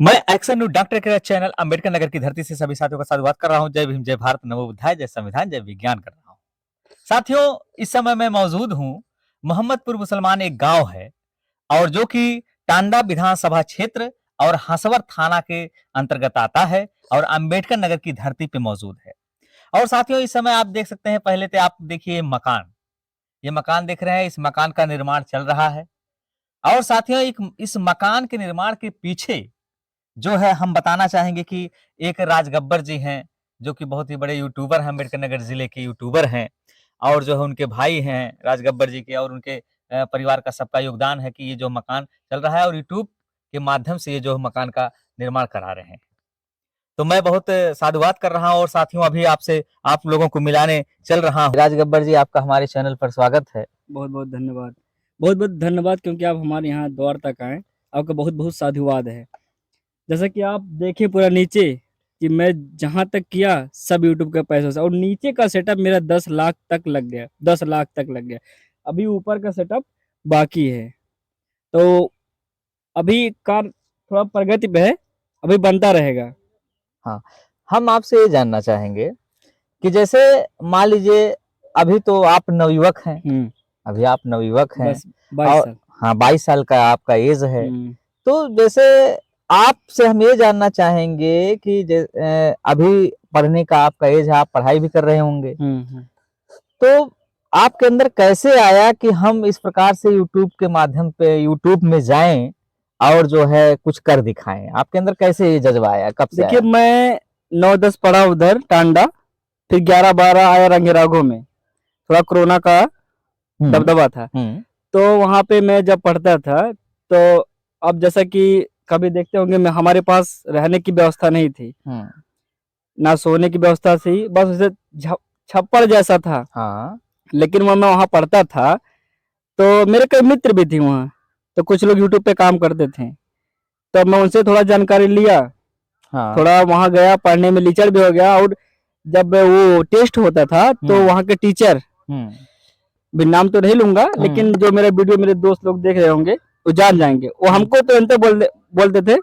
मैं action news doctor के channel Ambedkar Nagar की धरती से सभी साथियों का साधुवाद कर रहा हूं। जय भीम, जय भारत, नमो बुद्धाय, जय संविधान, जय विज्ञान कर रहा हूं। साथियों, इस समय मैं मौजूद हूं मोहम्मदपुर मुसलमान एक गांव है और जो कि टांडा विधानसभा क्षेत्र और हंसवर थाना के अंतर्गत आता है और अंबेडकर नगर की धरती पे मौजूद है। और साथियों, इस समय आप देख सकते हैं, पहले तो आप देखिए मकान, ये मकान देख रहे हैं, इस मकान का निर्माण चल रहा है। और साथियों, इस मकान के निर्माण के पीछे जो है हम बताना चाहेंगे कि एक राज गब्बर जी हैं, जो कि बहुत ही बड़े यूट्यूबर हैं, अम्बेडकर नगर जिले के यूट्यूबर हैं। और जो है उनके भाई हैं राज गब्बर जी के, और उनके परिवार का सबका योगदान है कि ये जो मकान चल रहा है और यूट्यूब के माध्यम से ये जो मकान का निर्माण करा रहे हैं। तो मैं बहुत साधुवाद कर रहा हूँ और साथियों अभी आपसे आप लोगों को मिलाने चल रहा हूँ। राज गब्बर जी, आपका हमारे चैनल पर स्वागत है। बहुत बहुत धन्यवाद। बहुत बहुत धन्यवाद, क्योंकि आप हमारे यहाँ द्वार तक आए। आपका बहुत बहुत साधुवाद है। जैसा कि आप देखें पूरा नीचे, कि मैं जहाँ तक किया सब यूट्यूब के पैसों से, और नीचे का सेटअप मेरा 10 लाख तक लग गया, 10 लाख तक लग गया। अभी ऊपर का सेटअप बाकी है। तो अभी कार थोड़ा प्रगति पे है, अभी बनता रहेगा। हाँ, हम आपसे ये जानना चाहेंगे कि जैसे मान लीजिए अभी तो आप नवयुवक हैं, अभी आप नवयुवक हैं बस 22 और साल। हाँ 22 साल का आपका एज है। तो जैसे आपसे हम ये जानना चाहेंगे कि अभी पढ़ने का आपका एज है, आप पढ़ाई भी कर रहे होंगे, तो आपके अंदर कैसे आया कि हम इस प्रकार से यूट्यूब के माध्यम पे यूट्यूब में जाएं और जो है कुछ कर दिखाएं? आपके अंदर कैसे ये जज्बा आया, कब से देखिए, आया? मैं 9-10 पढ़ा उधर टांडा, फिर 11-12 आया रंगेरागो में। थोड़ा कोरोना का दबदबा था, तो वहाँ पे मैं जब पढ़ता था, तो अब जैसा कि कभी देखते होंगे, मैं हमारे पास रहने की व्यवस्था नहीं थी, ना सोने की व्यवस्था थी, बस उसे छप्पर जैसा था। हाँ। लेकिन मैं वहाँ पढ़ता था, तो मेरे कई मित्र भी थे वहाँ, तो कुछ लोग यूट्यूब पे काम करते थे, तो मैं उनसे थोड़ा जानकारी लिया। हाँ। थोड़ा वहाँ गया, पढ़ने में लीचर भी हो गया। और जब वो टेस्ट होता था, तो वहाँ के टीचर, भी नाम तो नहीं लूंगा, लेकिन जो मेरा वीडियो मेरे दोस्त लोग देख रहे होंगे वो जान जाएंगे, वो हमको तुरंत बोलते थे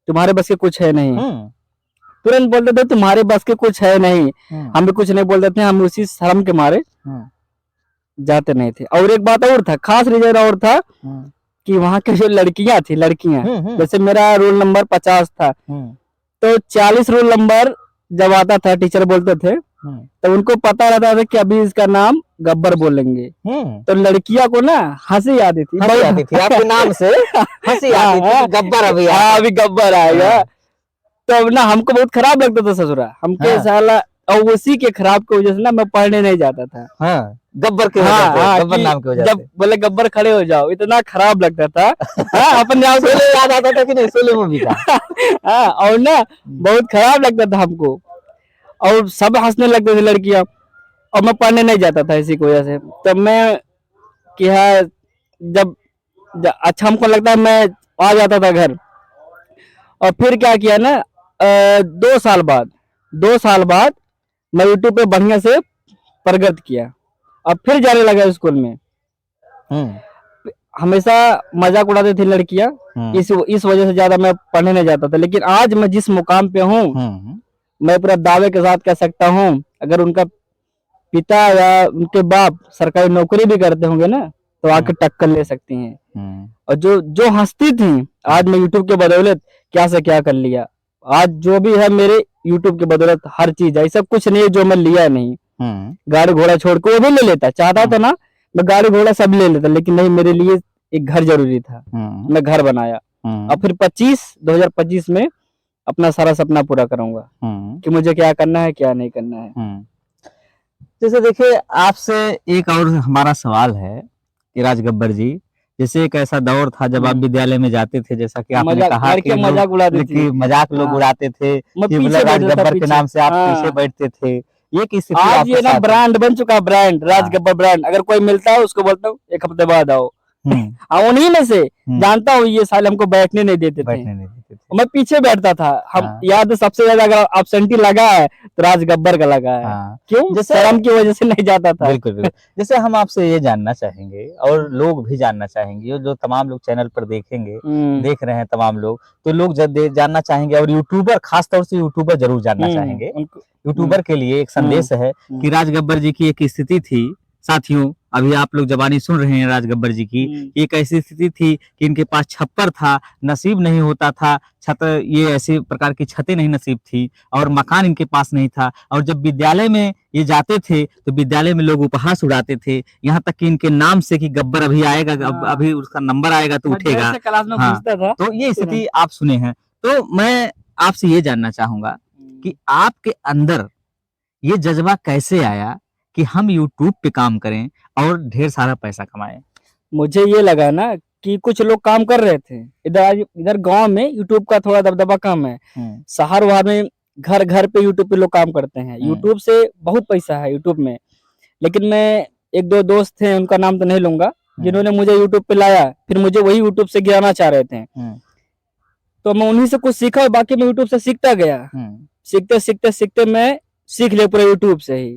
तुम्हारे बस के कुछ है नहीं। तुरंत बोलते थे तुम्हारे बस के कुछ है नहीं। हम भी कुछ नहीं बोलते थे, हम उसी शर्म के मारे जाते नहीं थे। और एक बात और था, खास रीजन और था कि वहाँ की जो लड़कियां थी, लड़कियां, जैसे मेरा रोल नंबर 50 था, तो 40 रोल नंबर जब आता था, टीचर बोलते थे, तो उनको पता रहता था कि अभी इसका नाम गब्बर बोलेंगे। तो लड़कियां को ना हंसी आती थी, आपके नाम से हंसी आती थी कि गब्बर अभी गब्बर आएगा। तो अब ना हमको बहुत खराब लगता था ससुरा, हमके साला, और उसी के खराब की वजह से ना मैं पढ़ने नहीं जाता था। गब्बर के वजह से, गब्बर नाम की वजह से। जब बोले गब्बर खड़े हो जाओ, इतना खराब लगता था। अपने आप को याद आता था कि नहीं, सोले मूवी का। और ना बहुत खराब लगता था हमको, और सब हंसने लगते थे लड़कियां, और मैं पढ़ने नहीं जाता था इसी की वजह से। तब मैं क्या, जब अच्छा हमको लगता है, मैं आ जाता था घर। और फिर क्या किया ना, 2 साल बाद मैं यूट्यूब पे बढ़िया से प्रगति किया। अब फिर जाने लगा स्कूल में। हमेशा मजाक उड़ाती थी लड़कियां, इस वजह से ज्यादा मैं पढ़ने नहीं जाता था। लेकिन आज मैं जिस मुकाम पे हूँ, मैं पूरा दावे के साथ कह सकता हूँ, अगर उनका पिता या उनके बाप सरकारी नौकरी भी करते होंगे ना, तो आके टक्कर ले सकती हैं। और जो जो हंसती थी, आज मैं यूट्यूब के बदौलत क्या से क्या कर लिया। आज जो भी है मेरे यूट्यूब के बदौलत हर चीज है, ऐसा कुछ नहीं है जो मैं लिया नहीं। गाड़ी घोड़ा छोड़ के वो भी ले लेता, चाहता था ना मैं गाड़ी घोड़ा सब ले लेता, लेकिन नहीं, मेरे लिए एक घर जरूरी था। मैं घर बनाया, और फिर 2025 में अपना सारा सपना पूरा करूंगा कि मुझे क्या करना है, क्या नहीं करना है। जैसे देखिए, आपसे एक और हमारा सवाल है कि राज गब्बर जी, जैसे एक ऐसा दौर था जब आप विद्यालय में जाते थे, जैसा कि आपने कहा कि मजाक लोग उड़ाते थे कि राज गब्बर के नाम से आप पीछे बैठते थे। ये किस स्थिति आज ये ना ब्रांड बन चुका, ब्रांड राज गब्बर ब्रांड। अगर कोई मिलता है उसको बोलता हूँ 1 हफ्ते बाद आओ। उन्हीं में से जानता हूँ, ये साल हमको बैठने नहीं देते थे, मैं पीछे बैठता था। हम याद सबसे ज्यादा अगर एब्सेंटी लगा है तो राज गब्बर का लगा है। हाँ क्यों? जैसे शर्म की वजह से नहीं जाता था। बिल्कुल बिल्कुल। जैसे हम आपसे ये जानना चाहेंगे और लोग भी जानना चाहेंगे, जो तमाम लोग चैनल पर देखेंगे, देख रहे हैं तमाम लोग, तो लोग जानना चाहेंगे और यूट्यूबर, खास तौर से यूट्यूबर जरूर जानना चाहेंगे। उनको यूट्यूबर के लिए एक संदेश है कि राज गब्बर जी की एक स्थिति थी साथियों, अभी आप लोग जबानी सुन रहे हैं राज गब्बर जी की, एक ऐसी स्थिति थी कि इनके पास छप्पर था, नसीब नहीं होता था, छत, ये ऐसे प्रकार की छतें नहीं नसीब थी और मकान इनके पास नहीं था, और जब विद्यालय में ये जाते थे तो विद्यालय में लोग उपहास उड़ाते थे, यहाँ तक कि इनके नाम से कि गब्बर अभी आएगा, अभी उसका नंबर आएगा तो उठेगा। हाँ, तो ये स्थिति आप सुने हैं। तो मैं आपसे ये जानना चाहूंगा कि आपके अंदर ये जज्बा कैसे आया कि हम यूट्यूब पे काम करें और ढेर सारा पैसा कमाएं? मुझे ये लगा ना कि कुछ लोग काम कर रहे थे इधर गांव में, यूट्यूब का थोड़ा दबदबा कम है। शहर वहां में घर घर पे यूट्यूब पे लोग काम करते हैं, यूट्यूब से बहुत पैसा है यूट्यूब में। लेकिन मैं, एक दो दोस्त थे, उनका नाम तो नहीं लूंगा, जिन्होंने मुझे यूट्यूब पे लाया, फिर मुझे वही यूट्यूब से गिराना चाह रहे थे। तो मैं उन्हीं से कुछ सीखा और बाकी मैं यूट्यूब से सीखता गया। सीखते सीखते सीखते मैं सीख लिया पूरा यूट्यूब से ही।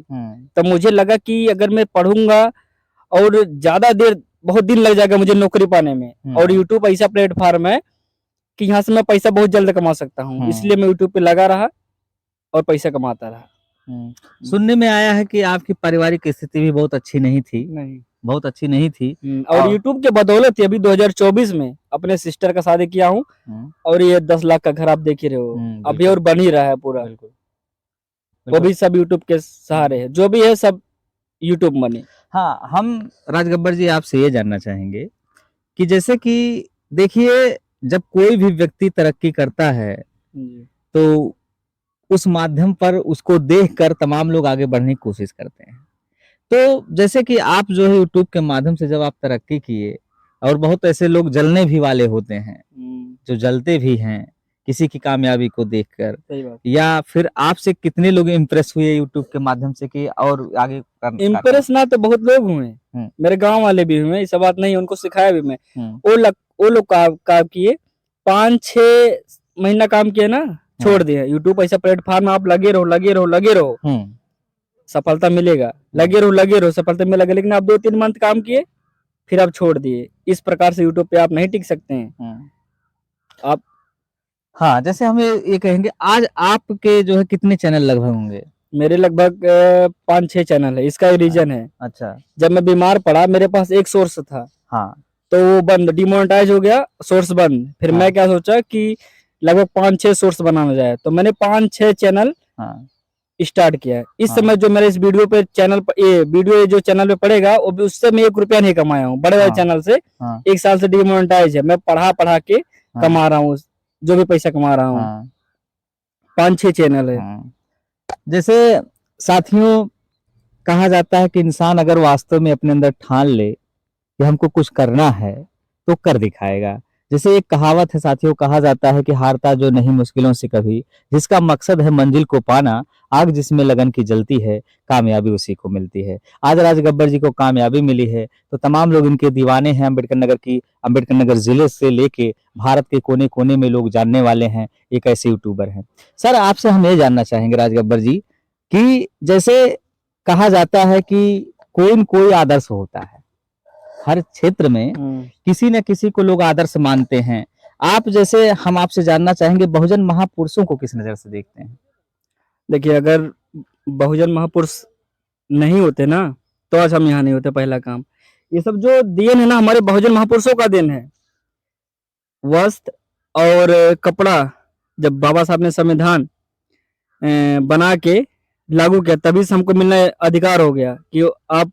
तो मुझे लगा कि अगर मैं पढ़ूंगा और ज्यादा देर, बहुत दिन लग जाएगा मुझे नौकरी पाने में, और यूट्यूब ऐसा प्लेटफॉर्म है कि यहाँ से मैं पैसा बहुत जल्द कमा सकता हूँ। इसलिए मैं यूट्यूब पे लगा रहा और पैसा कमाता रहा। सुनने में आया है कि आपकी पारिवारिक स्थिति भी बहुत अच्छी नहीं थी। बहुत अच्छी नहीं थी। और यूट्यूब के बदौलत अभी 2024 में अपने सिस्टर का शादी किया हूँ, और ये 10 लाख का घर आप देख ही रहे हो, अभी और बन ही रहा है पूरा। वो भी सब यूट्यूब के सहारे है, जो भी है सब यूट्यूब मनी। हाँ, हम राज गब्बर जी आपसे ये जानना चाहेंगे कि जैसे कि देखिए, जब कोई भी व्यक्ति तरक्की करता है तो उस माध्यम पर उसको देखकर तमाम लोग आगे बढ़ने की कोशिश करते हैं। तो जैसे कि आप जो है यूट्यूब के माध्यम से जब आप तरक्की किए, और बहुत ऐसे लोग जलने भी वाले होते हैं, जो जलते भी हैं किसी की कामयाबी को देखकर, या फिर आपसे कितने लोग इम्प्रेस हुए यूट्यूब के माध्यम से कि और आगे इम्प्रेस ना तो बहुत लोग हुए, मेरे गांव वाले भी हुए, ऐसा बात नहीं, उनको सिखाया भी मैं। वो लोग काम किए, 5-6 महीना काम किए ना, छोड़ दिए। यूट्यूब ऐसा प्लेटफॉर्म, आप लगे रहो लगे रहो लगे रहो, सफलता मिलेगा, लगे रहो सफलता मिलेगा। लेकिन आप 2-3 मंथ काम किए फिर आप छोड़ दिए, इस प्रकार से यूट्यूब पे आप नहीं टिक सकते हैं आप। हाँ, जैसे हमें ये कहेंगे, आज आपके जो है कितने चैनल लगभग होंगे? मेरे लगभग 5-6 चैनल है। इसका रीजन है, अच्छा, जब मैं बीमार पड़ा मेरे पास एक सोर्स था, हाँ, तो वो बंद, डिमोनेटाइज हो गया, सोर्स बंद। फिर मैं क्या सोचा कि लगभग 5-6 सोर्स बनाना जाए, तो मैंने 5-6 चैनल स्टार्ट किया है। इस समय जो मेरे इस वीडियो पे चैनल पर, ये वीडियो जो चैनल पे पड़ेगा, वो भी उससे मैं 1 रुपया नहीं कमाया हूँ। बड़े बड़े चैनल से 1 साल से डिमोनेटाइज है, मैं पढ़ा के कमा रहा हूँ, जो भी पैसा कमा रहा हूँ। 5-6 चैनल है। जैसे साथियों, कहा जाता है कि इंसान अगर वास्तव में अपने अंदर ठान ले कि हमको कुछ करना है तो कर दिखाएगा। जैसे एक कहावत है साथियों, कहा जाता है कि हारता जो नहीं मुश्किलों से कभी, जिसका मकसद है मंजिल को पाना, आग जिसमें लगन की जलती है, कामयाबी उसी को मिलती है। आज राज गब्बर जी को कामयाबी मिली है तो तमाम लोग इनके दीवाने हैं। अम्बेडकर नगर की, अम्बेडकर नगर जिले से लेके भारत के कोने कोने में लोग जानने वाले हैं, एक ऐसे यूट्यूबर हैं। सर, आपसे हम ये जानना चाहेंगे राज गब्बर जी कि जैसे कहा जाता है कि कोई न कोई आदर्श होता है, हर क्षेत्र में किसी न किसी को लोग आदर्श मानते हैं। आप जैसे, हम आपसे जानना चाहेंगे, बहुजन महापुरुषों को किस नजर से देखते हैं? देखिए, अगर बहुजन महापुरुष नहीं होते ना तो आज हम यहाँ नहीं होते। पहला काम, ये सब जो देन है ना, हमारे बहुजन महापुरुषों का देन है। वस्त्र और कपड़ा, जब बाबा साहब ने संविधान बना के लागू किया, तभी से हमको मिलना अधिकार हो गया कि आप,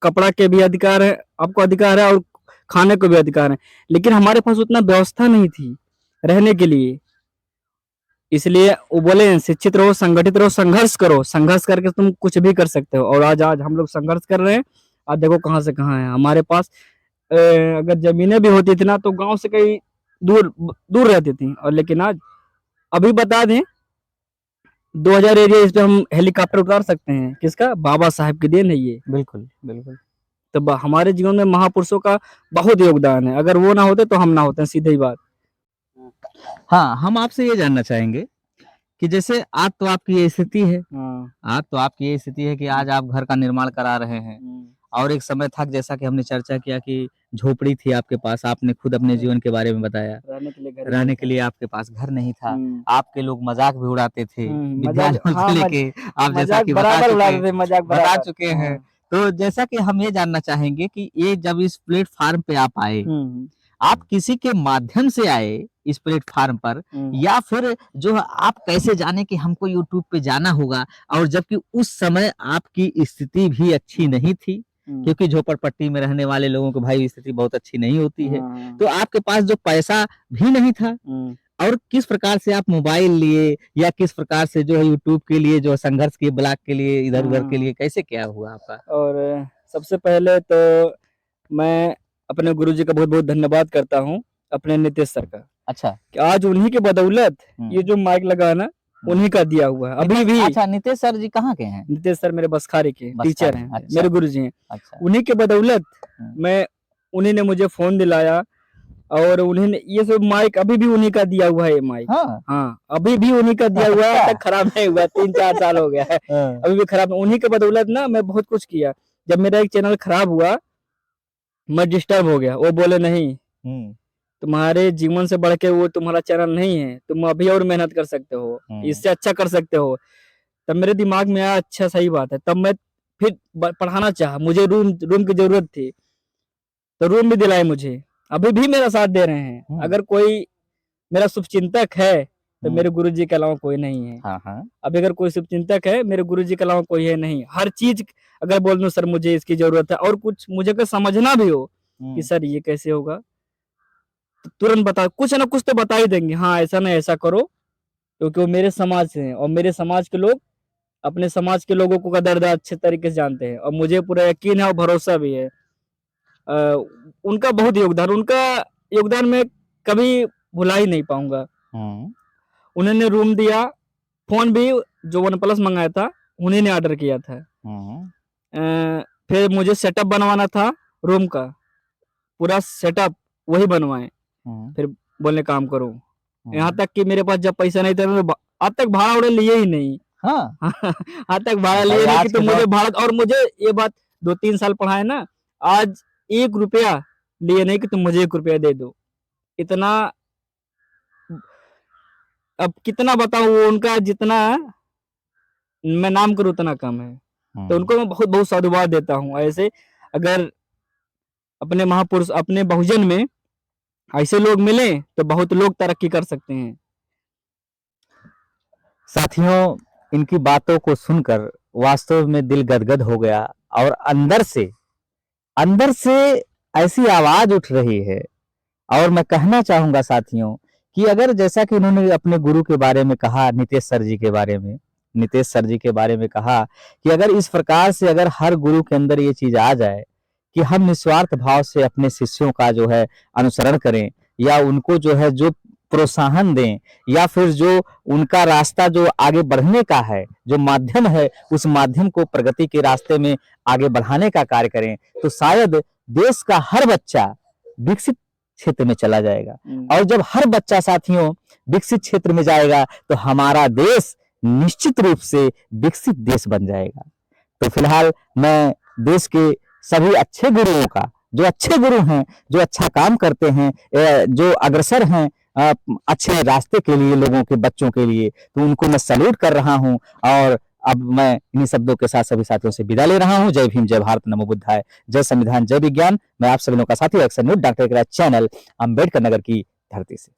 कपड़ा के भी अधिकार है आपको, अधिकार है, और खाने को भी अधिकार है। लेकिन हमारे पास उतना व्यवस्था नहीं थी रहने के लिए, इसलिए वो बोले शिक्षित रहो, संगठित रहो, संघर्ष करो, संघर्ष करके तुम कुछ भी कर सकते हो। और आज हम लोग संघर्ष कर रहे हैं। आज देखो कहाँ से कहाँ है हमारे पास। अगर जमीनें भी होती थी ना तो गांव से कहीं दूर दूर रहती थी, और लेकिन आज, अभी बता दें, 2000 एरिया इस पे हम हेलीकॉप्टर उतार सकते हैं। किसका? बाबा साहब की देन है ये। बिल्कुल बिल्कुल। तो हमारे जीवन में महापुरुषों का बहुत योगदान है, अगर वो ना होते तो हम ना होते, सीधे ही बात। हाँ, हम आपसे ये जानना चाहेंगे कि जैसे आज तो आपकी ये स्थिति है, हाँ। आज तो आपकी ये स्थिति है कि आज आप घर का निर्माण करा रहे हैं, और एक समय था जैसा कि हमने चर्चा किया कि झोपड़ी थी आपके पास, आपने खुद अपने जीवन के बारे में बताया, रहने के लिए घर रहने के लिए आपके पास घर नहीं था, हम्म। आपके लोग मजाक भी उड़ाते थे मजाक, विद्यालयों हाँ, को लेके, आप जैसा मजाक कि बता बराबर उड़ाते चुके थे, मजाक बता बराबर। चुके हैं। हाँ। तो जैसा कि हम ये जानना चाहेंगे कि ये जब इस प्लेटफार्म पे आप आए, आप किसी के माध्यम से आए इस प्लेटफार्म पर, या फिर जो आप कैसे जाने कि हमको यूट्यूब पे जाना होगा, और जबकि उस समय आपकी स्थिति भी अच्छी नहीं थी, क्योंकि झोपड़पट्टी में रहने वाले लोगों को भाई स्थिति बहुत अच्छी नहीं होती है, तो आपके पास जो पैसा भी नहीं था, और किस प्रकार से आप मोबाइल लिए, या किस प्रकार से जो है यूट्यूब के लिए जो संघर्ष किए, ब्लॉग के लिए, इधर उधर के लिए, कैसे क्या हुआ आपका? और सबसे पहले तो मैं अपने गुरुजी का बहुत बहुत धन्यवाद करता हूँ, अपने नितेश सर का। अच्छा, कि आज उन्हीं के बदौलत ये जो माइक लगा ना, उन्हीं का दिया हुआ है अभी भी। अच्छा, नितेश सर जी कहाँ के हैं? नितेश सर मेरे बसखारी के टीचर हैं। अच्छा। मेरे गुरुजी हैं। अच्छा, उन्हीं के बदौलत मैं, उन्हीं ने मुझे फोन दिलाया, और उन्हीं ने ये सब माइक अभी भी उन्हीं का दिया हुआ है। ये माइक हाँ अभी भी उन्हीं का दिया हुआ है, तक खराब नहीं हुआ। 3-4 साल हो गया है, अभी भी खराब। उन्हीं के बदौलत ना मैं बहुत कुछ किया। जब मेरा एक चैनल खराब हुआ, मैं डिस्टर्ब हो गया। वो बोले नहीं, तुम्हारे जीवन से बढ़ के वो तुम्हारा चैनल नहीं है, तुम अभी और मेहनत कर सकते हो, इससे अच्छा कर सकते हो। तब मेरे दिमाग में आया, अच्छा सही बात है। तब मैं फिर पढ़ाना चाहा। मुझे रूम की जरूरत थी, तो रूम भी दिलाए मुझे, अभी भी मेरा साथ दे रहे हैं। अगर कोई मेरा शुभचिंतक है तो मेरे गुरुजी के अलावा कोई नहीं है। अभी अगर कोई शुभचिंतक है, मेरे गुरुजी के अलावा कोई है नहीं। हर चीज अगर बोल दूं सर मुझे इसकी जरूरत है, और कुछ मुझे अगर समझना भी हो कि सर ये कैसे होगा, तो तुरंत बता, कुछ ना कुछ तो बता ही देंगे। हाँ ऐसा ना ऐसा करो, क्योंकि वो मेरे समाज से हैं, और मेरे समाज के लोग अपने समाज के लोगों को कदर अच्छे तरीके से जानते हैं, और मुझे पूरा यकीन है और भरोसा भी है। उनका बहुत योगदान, उनका योगदान मैं कभी भुला ही नहीं पाऊंगा। उन्होंने रूम दिया, फोन भी जो OnePlus मंगाया था उन्हीं ने ऑर्डर किया था। फिर मुझे सेटअप बनवाना था रूम का, पूरा सेटअप वही बनवाए। फिर बोलने काम करो। यहाँ तक कि मेरे पास जब पैसा नहीं था, मैं आज तक भाड़ा उड़े लिए ही नहीं। आज तक भाड़ा लिए नहीं कि तो मुझे भाड़ा, और मुझे ये बात 2-3 साल पढ़ा है ना, आज 1 रुपया लिए नहीं कि तुम मुझे 1 रुपया दे दो। इतना, अब कितना बताऊं, वो उनका जितना मैं नाम करूं उतना कम है। तो उनको मैं बहुत बहुत साधुवाद देता हूं। ऐसे अगर अपने महापुरुष, अपने बहुजन में ऐसे लोग मिले तो बहुत लोग तरक्की कर सकते हैं। साथियों, इनकी बातों को सुनकर वास्तव में दिल गदगद हो गया, और अंदर से ऐसी आवाज उठ रही है। और मैं कहना चाहूंगा साथियों कि अगर जैसा कि उन्होंने अपने गुरु के बारे में कहा, नितेश सर जी के बारे में कहा कि अगर इस प्रकार से अगर हर गुरु के अंदर ये चीज आ जाए कि हम निस्वार्थ भाव से अपने शिष्यों का जो है अनुसरण करें, या उनको जो है जो प्रोत्साहन दें, या फिर जो उनका रास्ता जो आगे बढ़ने का है, जो माध्यम है, उस माध्यम को प्रगति के रास्ते में आगे बढ़ाने का कार्य करें, तो शायद देश का हर बच्चा विकसित क्षेत्र में चला जाएगा। और जब हर बच्चा साथियों विकसित क्षेत्र में जाएगा, तो हमारा देश निश्चित रूप से विकसित देश बन जाएगा। तो फिलहाल मैं देश के सभी अच्छे गुरुओं का, जो अच्छे गुरु हैं, जो अच्छा काम करते हैं, जो अग्रसर हैं अच्छे रास्ते के लिए, लोगों के बच्चों के लिए, तो उनको मैं सैल्यूट कर रहा हूं। और अब मैं इन्हीं शब्दों के साथ सभी साथियों से विदा ले रहा हूं। जय भीम, जय भारत, नमो बुद्धाय, जय संविधान, जय विज्ञान। मैं आप सभी लोगों का साथी action news, doctor channel, Ambedkar Nagar की धरती से।